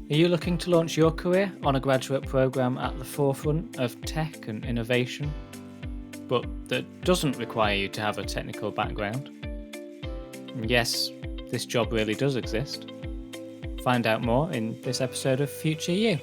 Are you looking to launch your career on a graduate programme at the forefront of tech and innovation, but that doesn't require you to have a technical background? Yes, this job really does exist. Find out more in this episode of Future You.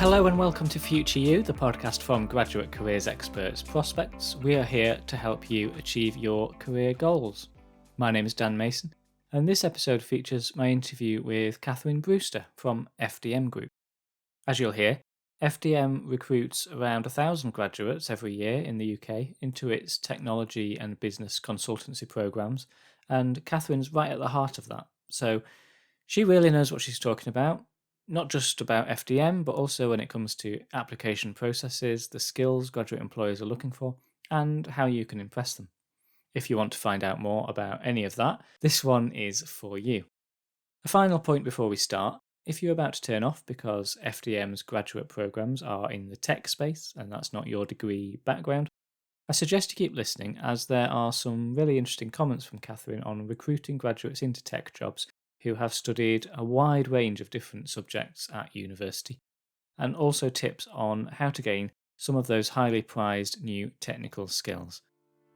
Hello and welcome to Future You, the podcast from Graduate Careers Experts Prospects. We are here to help you achieve your career goals. My name is Dan Mason, and this episode features my interview with Katherine Brewster from FDM Group. As you'll hear, FDM recruits around 1,000 graduates every year in the UK into its technology and business consultancy programs, and Katherine's right at the heart of that. So she really knows what she's talking about. Not just about FDM, but also when it comes to application processes, the skills graduate employers are looking for, and how you can impress them. If you want to find out more about any of that, this one is for you. A final point before we start: if you're about to turn off because FDM's graduate programs are in the tech space and that's not your degree background, I suggest you keep listening, as there are some really interesting comments from Katherine on recruiting graduates into tech jobs who have studied a wide range of different subjects at university, and also tips on how to gain some of those highly prized new technical skills.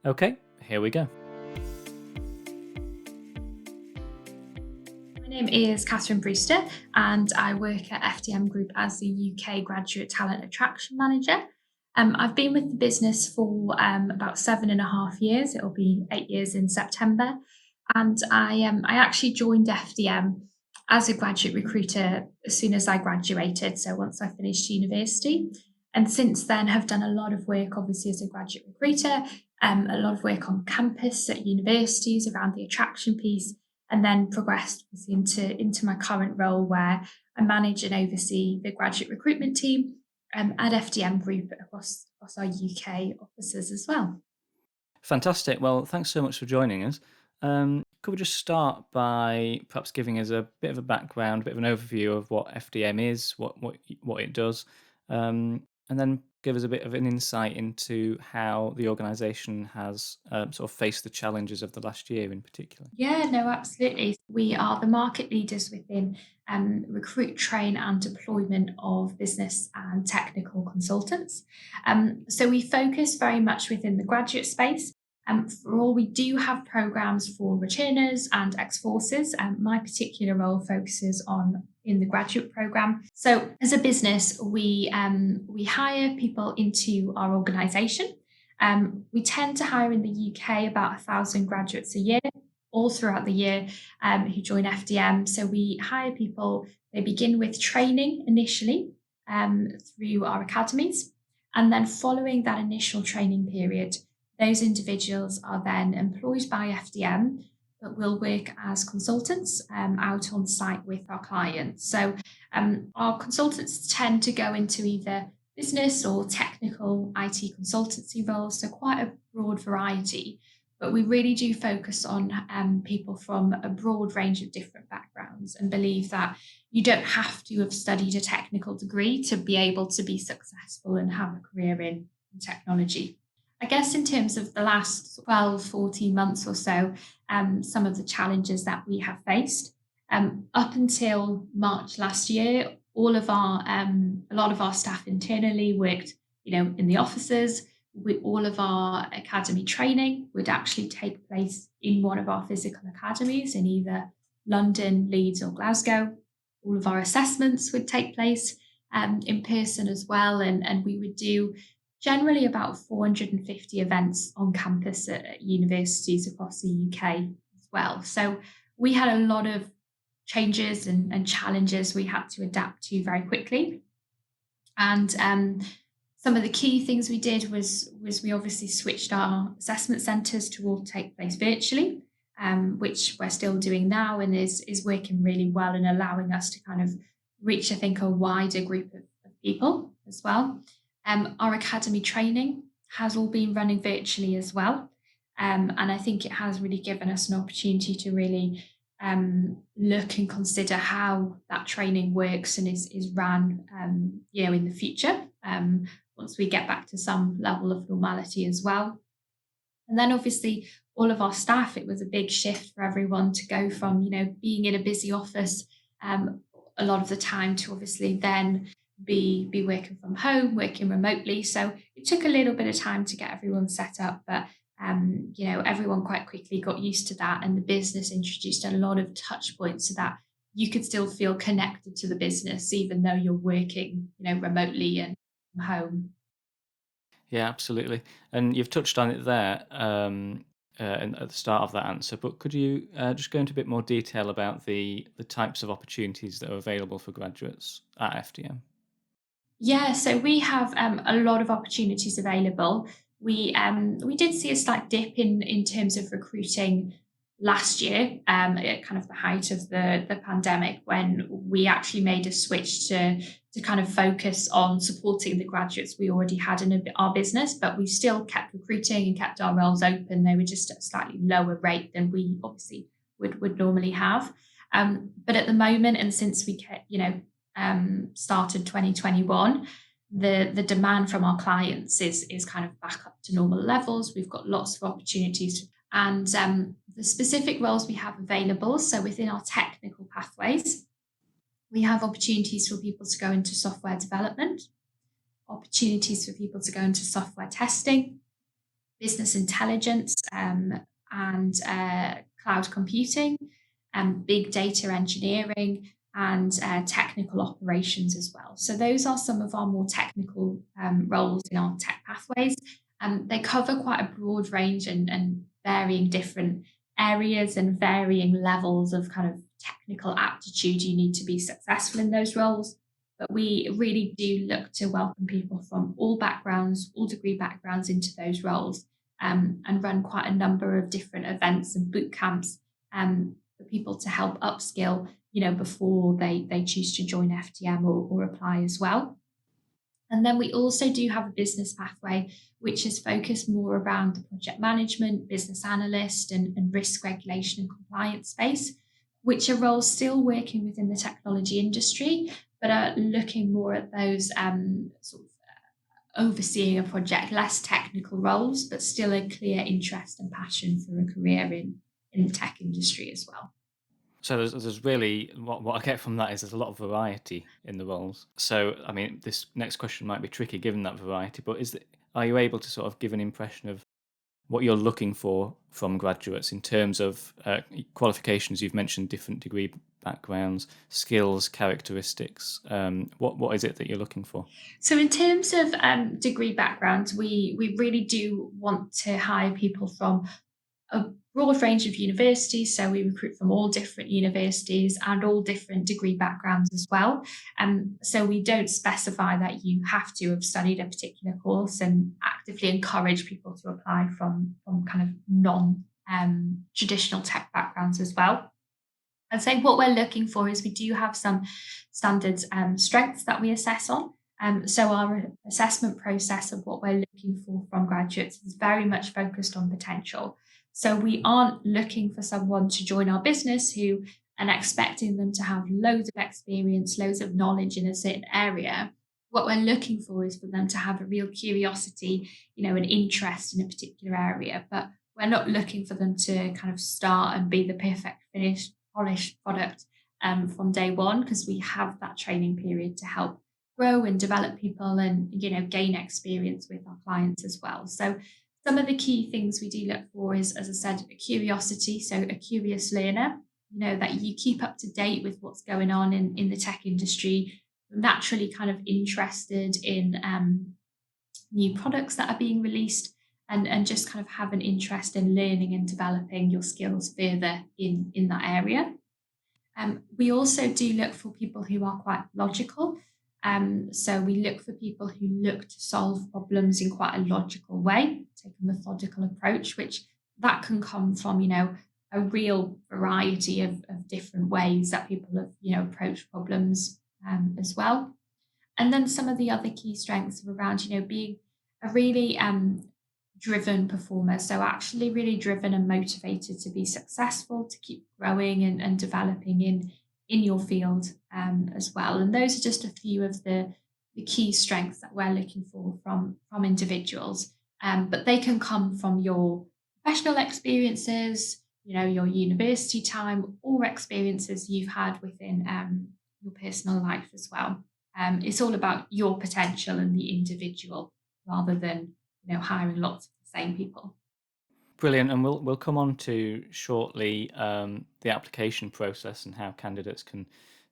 Okay, here we go. My name is Katherine Brewster and I work at FDM Group as the UK Graduate Talent Attraction Manager. I've been with the business for about 7.5 years. It'll be 8 years in September. And I actually joined FDM as a graduate recruiter as soon as I graduated, so once I finished university. And since then have done a lot of work, obviously, as a graduate recruiter, a lot of work on campus at universities around the attraction piece, and then progressed into my current role, where I manage and oversee the graduate recruitment team at FDM Group across our UK offices as well. Fantastic. Well, thanks so much for joining us. Could we just start by perhaps giving us a bit of a background, a bit of an overview of what FDM is, what it does, and then give us a bit of an insight into how the organisation has sort of faced the challenges of the last year in particular? Yeah, no, absolutely. We are the market leaders within recruit, train, and deployment of business and technical consultants. So we focus very much within the graduate space. For all, we do have programs for returners and ex-forces. My particular role focuses on in the graduate program. So as a business, we hire people into our organisation. We tend to hire in the UK about 1,000 graduates a year, all throughout the year, who join FDM. So we hire people, they begin with training initially through our academies. And then following that initial training period, those individuals are then employed by FDM, but will work as consultants out on site with our clients. So our consultants tend to go into either business or technical IT consultancy roles, so quite a broad variety. But we really do focus on people from a broad range of different backgrounds, and believe that you don't have to have studied a technical degree to be able to be successful and have a career in technology. I guess in terms of the last 12, 14 months or so, some of the challenges that we have faced. Up until March last year, a lot of our staff internally worked, in the offices. All of our academy training would actually take place in one of our physical academies in either London, Leeds, or Glasgow. All of our assessments would take place in person as well, and we would do generally about 450 events on campus at universities across the UK as well. So we had a lot of changes and challenges we had to adapt to very quickly. And some of the key things we did was we obviously switched our assessment centres to all take place virtually, which we're still doing now, and is working really well and allowing us to kind of reach, I think, a wider group of people as well. Our academy training has all been running virtually as well. And I think it has really given us an opportunity to really look and consider how that training works and is ran, in the future. once we get back to some level of normality as well. And then obviously all of our staff, it was a big shift for everyone to go from, being in a busy office um, a lot of the time to obviously then be working from home, working remotely. So it took a little bit of time to get everyone set up, but everyone quite quickly got used to that, and the business introduced a lot of touch points so that you could still feel connected to the business even though you're working, remotely and from home. Yeah, absolutely. And you've touched on it there at the start of that answer, but could you just go into a bit more detail about the types of opportunities that are available for graduates at FDM? Yeah, so we have a lot of opportunities available. We did see a slight dip in terms of recruiting last year, at kind of the height of the pandemic, when we actually made a switch to kind of focus on supporting the graduates we already had in our business, but we still kept recruiting and kept our roles open. They were just at a slightly lower rate than we obviously would normally have. But at the moment, and since we started 2021, the demand from our clients is kind of back up to normal levels. We've got lots of opportunities, and the specific roles we have available. So within our technical pathways, we have opportunities for people to go into software development, opportunities for people to go into software testing, business intelligence, and cloud computing, and big data engineering, and technical operations as well. So those are some of our more technical roles in our tech pathways. They cover quite a broad range and varying different areas and varying levels of kind of technical aptitude you need to be successful in those roles. But we really do look to welcome people from all backgrounds, all degree backgrounds into those roles, and run quite a number of different events and boot camps for people to help upskill, before they choose to join FDM or apply as well. And then we also do have a business pathway, which is focused more around the project management, business analyst, and risk regulation and compliance space, which are roles still working within the technology industry, but are looking more at those sort of overseeing a project, less technical roles, but still a clear interest and passion for a career in the tech industry as well. So there's really what I get from that is there's a lot of variety in the roles. So I mean, this next question might be tricky given that variety, but are you able to sort of give an impression of what you're looking for from graduates in terms of qualifications? You've mentioned different degree backgrounds, skills, characteristics. What is it that you're looking for? So, in terms of degree backgrounds, we really do want to hire people from a broad range of universities. So we recruit from all different universities and all different degree backgrounds as well. So we don't specify that you have to have studied a particular course, and actively encourage people to apply from kind of non traditional tech backgrounds as well. I'd say what we're looking for is we do have some standard strengths that we assess on. So our assessment process of what we're looking for from graduates is very much focused on potential. So we aren't looking for someone to join our business who and expecting them to have loads of experience, loads of knowledge in a certain area. What we're looking for is for them to have a real curiosity, an interest in a particular area. But we're not looking for them to kind of start and be the perfect finished, polished product from day one, because we have that training period to help grow and develop people and gain experience with our clients as well. So some of the key things we do look for is, as I said, a curiosity, so a curious learner, that you keep up to date with what's going on in the tech industry, naturally kind of interested in new products that are being released, and just kind of have an interest in learning and developing your skills further in that area. We also do look for people who are quite logical. So we look for people who look to solve problems in quite a logical way, take a methodical approach, which that can come from, a real variety of different ways that people have, approached problems as well. And then some of the other key strengths are around, being a really driven performer. So actually really driven and motivated to be successful, to keep growing and developing in your field as well. And those are just a few of the the key strengths that we're looking for from individuals. But they can come from your professional experiences, your university time, or experiences you've had within your personal life as well. It's all about your potential and the individual rather than hiring lots of the same people. Brilliant, and we'll come on to shortly the application process and how candidates can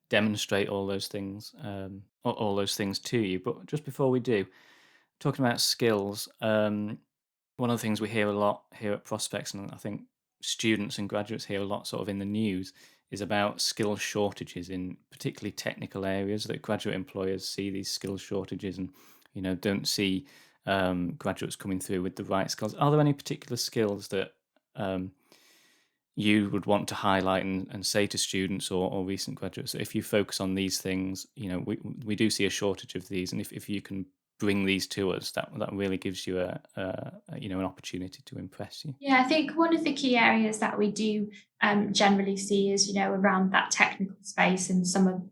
demonstrate all those things, all those things to you. But just before we do, talking about skills, one of the things we hear a lot here at Prospects, and I think students and graduates hear a lot sort of in the news, is about skill shortages in particularly technical areas. That graduate employers see these skill shortages and don't see graduates coming through with the right skills. Are there any particular skills that um, you would want to highlight and say to students or recent graduates that if you focus on these things, we do see a shortage of these, and if you can bring these to us, that really gives you an opportunity to impress you. Yeah, I think one of the key areas that we do generally see is, around that technical space and some of,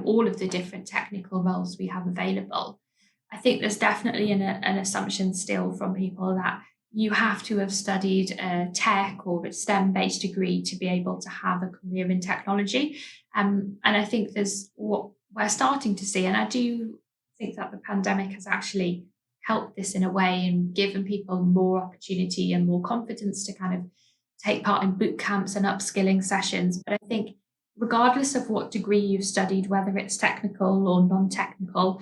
all of the different technical roles we have available. I think there's definitely an assumption still from people that you have to have studied a tech or a STEM-based degree to be able to have a career in technology. And I think there's what we're starting to see, and I do think that the pandemic has actually helped this in a way and given people more opportunity and more confidence to kind of take part in boot camps and upskilling sessions. But I think regardless of what degree you've studied, whether it's technical or non-technical,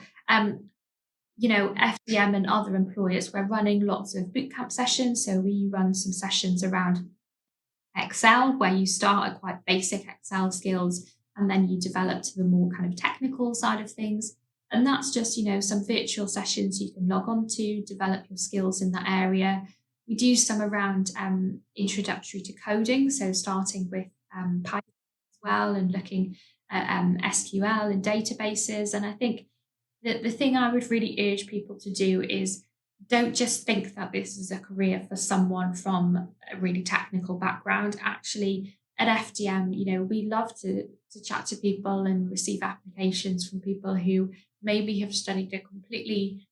FDM and other employers, we're running lots of bootcamp sessions. So we run some sessions around Excel, where you start at quite basic Excel skills and then you develop to the more kind of technical side of things. And that's just, some virtual sessions you can log on to, develop your skills in that area. We do some around introductory to coding, so starting with Python as well and looking at SQL and databases. And I think the thing I would really urge people to do is don't just think that this is a career for someone from a really technical background. Actually, at FDM, we love to chat to people and receive applications from people who maybe have studied a completely,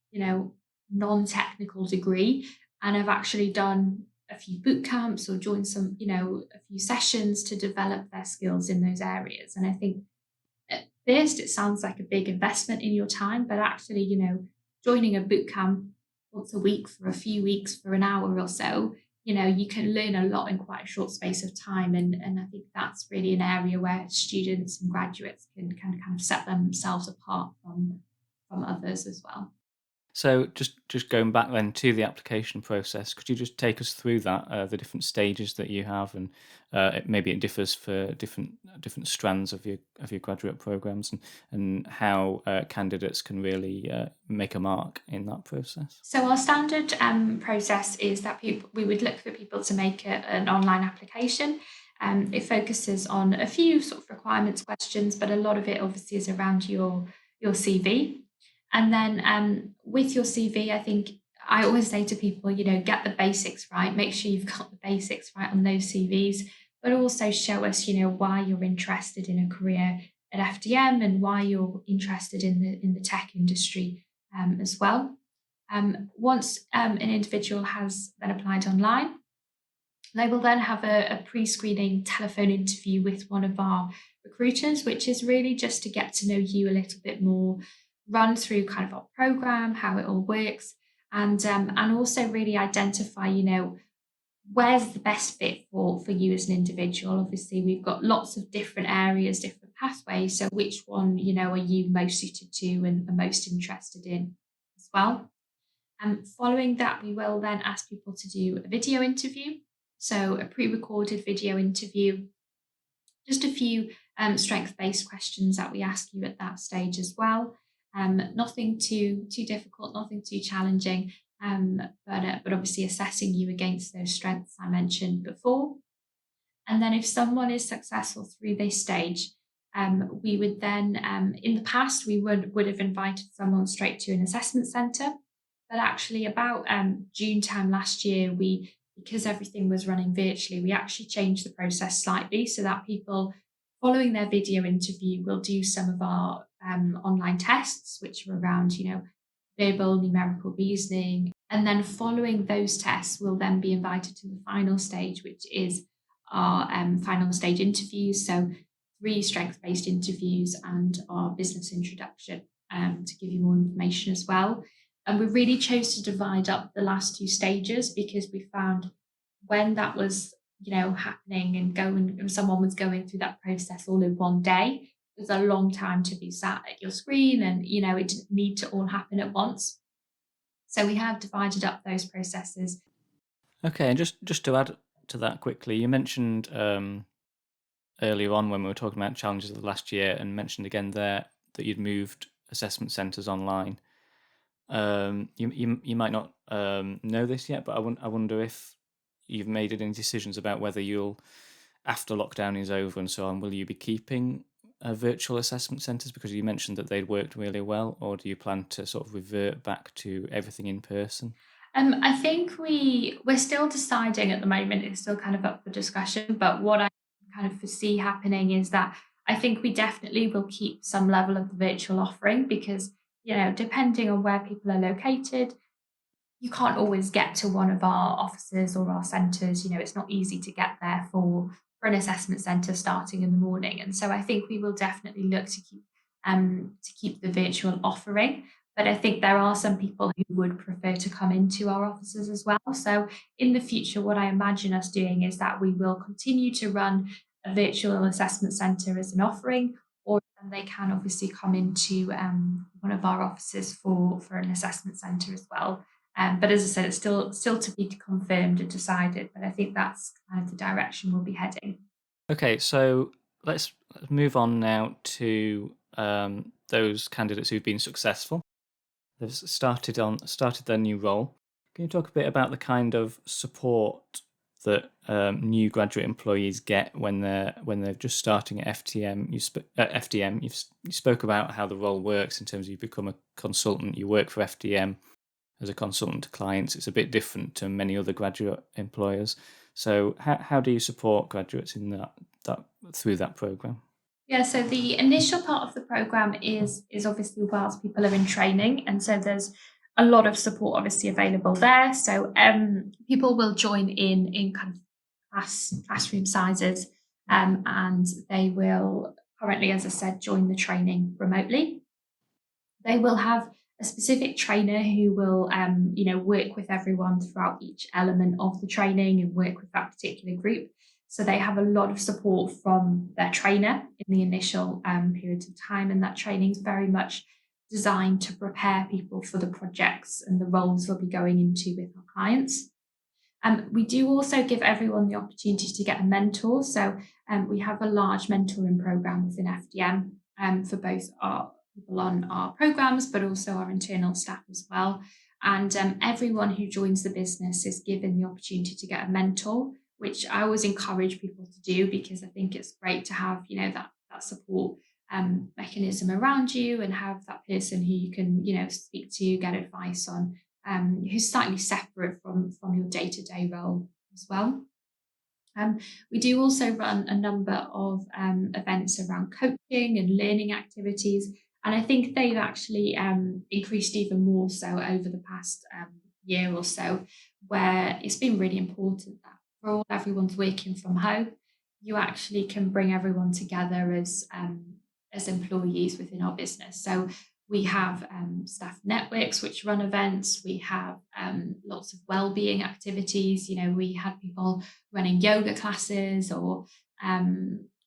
non-technical degree and have actually done a few boot camps or joined some, a few sessions to develop their skills in those areas. And I think at first it sounds like a big investment in your time, but actually, joining a boot camp once a week for a few weeks for an hour or so, you can learn a lot in quite a short space of time. And I think that's really an area where students and graduates can kind of set themselves apart from others as well. So just going back then to the application process, could you just take us through that, the different stages that you have, and maybe it differs for different strands of your graduate programs, and how candidates can really make a mark in that process? So our standard process is that we would look for people to make an online application. It focuses on a few sort of requirements questions, but a lot of it obviously is around your CV. And then with your CV, I think I always say to people, get the basics right. Make sure you've got the basics right on those CVs, but also show us, why you're interested in a career at FDM and why you're interested in the tech industry as well. Once an individual has then applied online, they will then have a pre-screening telephone interview with one of our recruiters, which is really just to get to know you a little bit more, run through kind of our program, how it all works, and also really identify, where's the best fit for you as an individual. Obviously, we've got lots of different areas, different pathways. So which one, are you most suited to and are most interested in as well? And following that, we will then ask people to do a video interview. So a pre-recorded video interview, just a few strength-based questions that we ask you at that stage as well. Nothing too difficult, nothing too challenging, but obviously assessing you against those strengths I mentioned before. And then if someone is successful through this stage, we would then, in the past, we would have invited someone straight to an assessment centre. But actually, about June time last year, because everything was running virtually, we actually changed the process slightly so that people following their video interview will do some of our online tests, which are around, verbal, numerical reasoning. And then following those tests, we'll then be invited to the final stage, which is our final stage interviews. So 3 strengths-based interviews and our business introduction, to give you more information as well. And we really chose to divide up the last 2 stages because we found when that was, happening and someone was going through that process all in one day, it was a long time to be sat at your screen and, it didn't need to all happen at once. So we have divided up those processes. Okay, and just to add to that quickly, you mentioned earlier on when we were talking about challenges of the last year, and mentioned again there that you'd moved assessment centres online. You might not know this yet, but I wonder if you've made any decisions about whether you'll, after lockdown is over and so on, will you be keeping virtual assessment centres because you mentioned that they'd worked really well, or do you plan to sort of revert back to everything in person? I think we're still deciding at the moment. It's still kind of up for discussion, but what I kind of foresee happening is that I think we definitely will keep some level of the virtual offering because, depending on where people are located, you can't always get to one of our offices or our centres. It's not easy to get there for an assessment centre starting in the morning. And so I think we will definitely look to keep the virtual offering. But I think there are some people who would prefer to come into our offices as well. So in the future, what I imagine us doing is that we will continue to run a virtual assessment centre as an offering, or they can obviously come into one of our offices for an assessment centre as well. But as I said, it's still to be confirmed and decided. But I think that's kind of the direction we'll be heading. Okay, so let's move on now to those candidates who've been successful. They've started their new role. Can you talk a bit about the kind of support that new graduate employees get when they're just starting at FTM? FDM. You spoke about how the role works in terms of you become a consultant. You work for FDM as a consultant to clients. It's a bit different to many other graduate employers. So how do you support graduates in that through that program? Yeah, so the initial part of the program is obviously whilst people are in training, and so there's a lot of support obviously available there. So people will join in kind of classroom sizes, and they will currently, as I said, join the training remotely. They will have a specific trainer who will, work with everyone throughout each element of the training and work with that particular group. So they have a lot of support from their trainer in the initial periods of time, and that training is very much designed to prepare people for the projects and the roles they'll be going into with our clients. We do also give everyone the opportunity to get a mentor. So we have a large mentoring program within FDM for both our people on our programs, but also our internal staff as well. And everyone who joins the business is given the opportunity to get a mentor, which I always encourage people to do because I think it's great to have, that support mechanism around you and have that person who you can, speak to, get advice on, who's slightly separate from your day-to-day role as well. We do also run a number of events around coaching and learning activities, and I think they've actually increased even more so over the past year or so, where it's been really important that for all everyone's working from home, you actually can bring everyone together as employees within our business. So we have staff networks which run events. We have lots of well-being activities. We had people running yoga classes or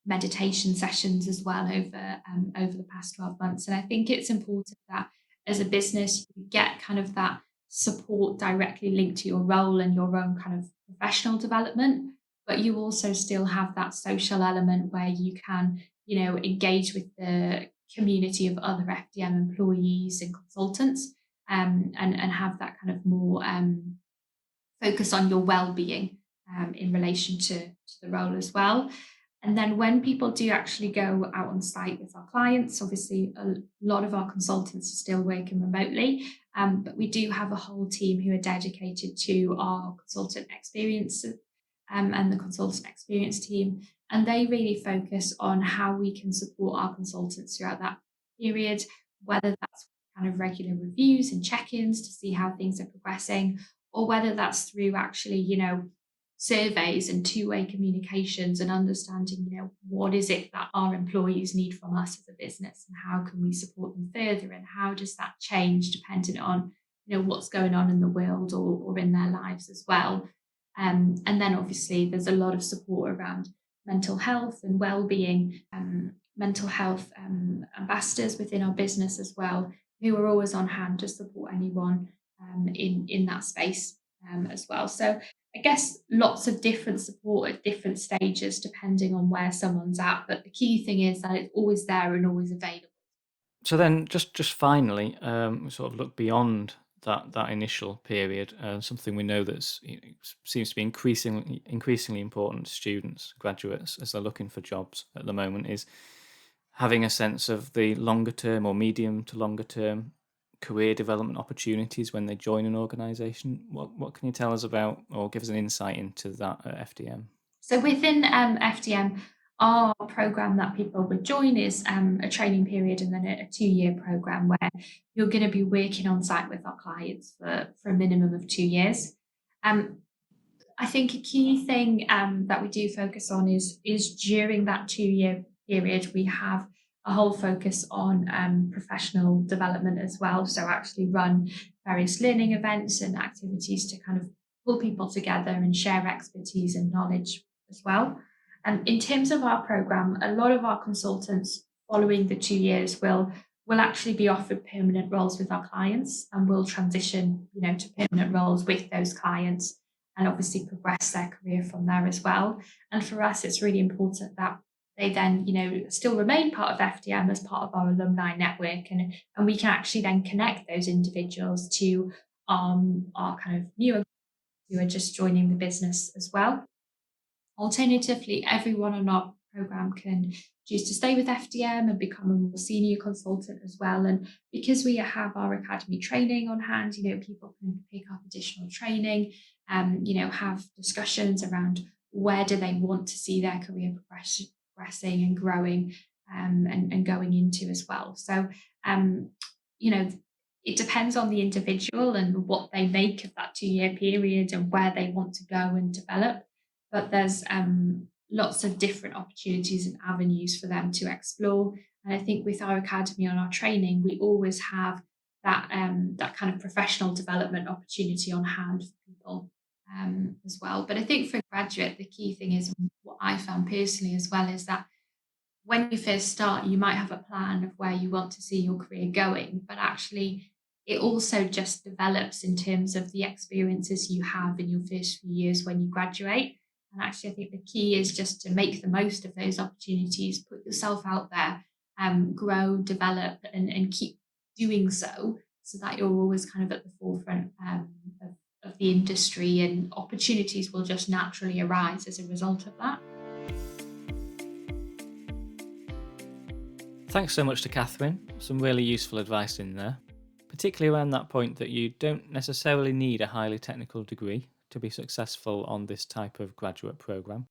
meditation sessions as well over the past 12 months. And I think it's important that as a business, you get kind of that support directly linked to your role and your own kind of professional development, but you also still have that social element where you can, engage with the community of other FDM employees and consultants, and have that kind of more focus on your well-being in relation to the role as well. And then when people do actually go out on site with our clients, obviously a lot of our consultants are still working remotely, but we do have a whole team who are dedicated to our consultant experience and the consultant experience team. And they really focus on how we can support our consultants throughout that period, whether that's kind of regular reviews and check-ins to see how things are progressing, or whether that's through actually, surveys and two-way communications and understanding, what is it that our employees need from us as a business and how can we support them further and how does that change depending on, what's going on in the world or in their lives as well. And then obviously there's a lot of support around mental health and well-being, mental health ambassadors within our business as well, who are always on hand to support anyone in that space as well. So I guess lots of different support at different stages depending on where someone's at. But the key thing is that it's always there and always available. So then, just finally, we sort of look beyond that initial period. Something we know that's seems to be increasingly important to students, graduates, as they're looking for jobs at the moment, is having a sense of the longer term or medium to longer term career development opportunities when they join an organisation. What can you tell us about, or give us an insight into that at FDM? So within FDM, our program that people would join is a training period and then a 2-year program where you're going to be working on site with our clients for a minimum of 2 years. Um, I think a key thing that we do focus on is during that 2-year period, we have a whole focus on professional development as well. So actually run various learning events and activities to kind of pull people together and share expertise and knowledge as well. And in terms of our program, a lot of our consultants following the 2 years will actually be offered permanent roles with our clients and will transition, to permanent roles with those clients and obviously progress their career from there as well. And for us, it's really important that they then, still remain part of FDM as part of our alumni network, and we can actually then connect those individuals to our kind of newer who are just joining the business as well. Alternatively, everyone on our program can choose to stay with FDM and become a more senior consultant as well. And because we have our academy training on hand, people can pick up additional training, have discussions around where do they want to see their career progressing and growing, and going into as well. So, um, you know, it depends on the individual and what they make of that 2-year period and where they want to go and develop. But there's lots of different opportunities and avenues for them to explore. And I think with our academy and our training, we always have that kind of professional development opportunity on hand for people as well. But I think for a graduate, the key thing is what I found personally as well is that when you first start, you might have a plan of where you want to see your career going, but actually, it also just develops in terms of the experiences you have in your first few years when you graduate. And actually, I think the key is just to make the most of those opportunities, put yourself out there, grow, develop, and keep doing so that you're always kind of at the forefront of the industry, and opportunities will just naturally arise as a result of that. Thanks so much to Katherine. Some really useful advice in there, particularly around that point that you don't necessarily need a highly technical degree to be successful on this type of graduate programme.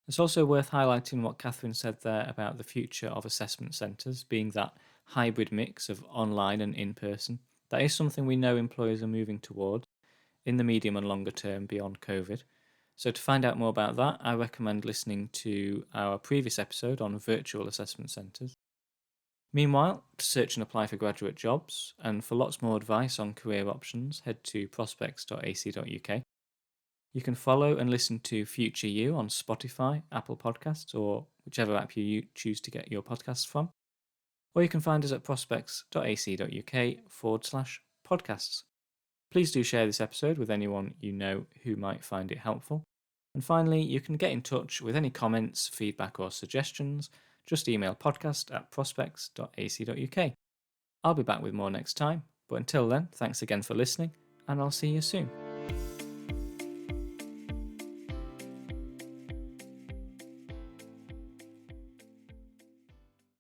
It's also worth highlighting what Katherine said there about the future of assessment centres being that hybrid mix of online and in person. That is something we know employers are moving towards in the medium and longer term beyond COVID. So to find out more about that, I recommend listening to our previous episode on virtual assessment centres. Meanwhile, to search and apply for graduate jobs, and for lots more advice on career options, head to prospects.ac.uk. You can follow and listen to Future You on Spotify, Apple Podcasts, or whichever app you choose to get your podcasts from. Or you can find us at prospects.ac.uk/podcasts. Please do share this episode with anyone you know who might find it helpful. And finally, you can get in touch with any comments, feedback, or suggestions. Just email podcast@prospects.ac.uk. I'll be back with more next time, but until then, thanks again for listening, and I'll see you soon.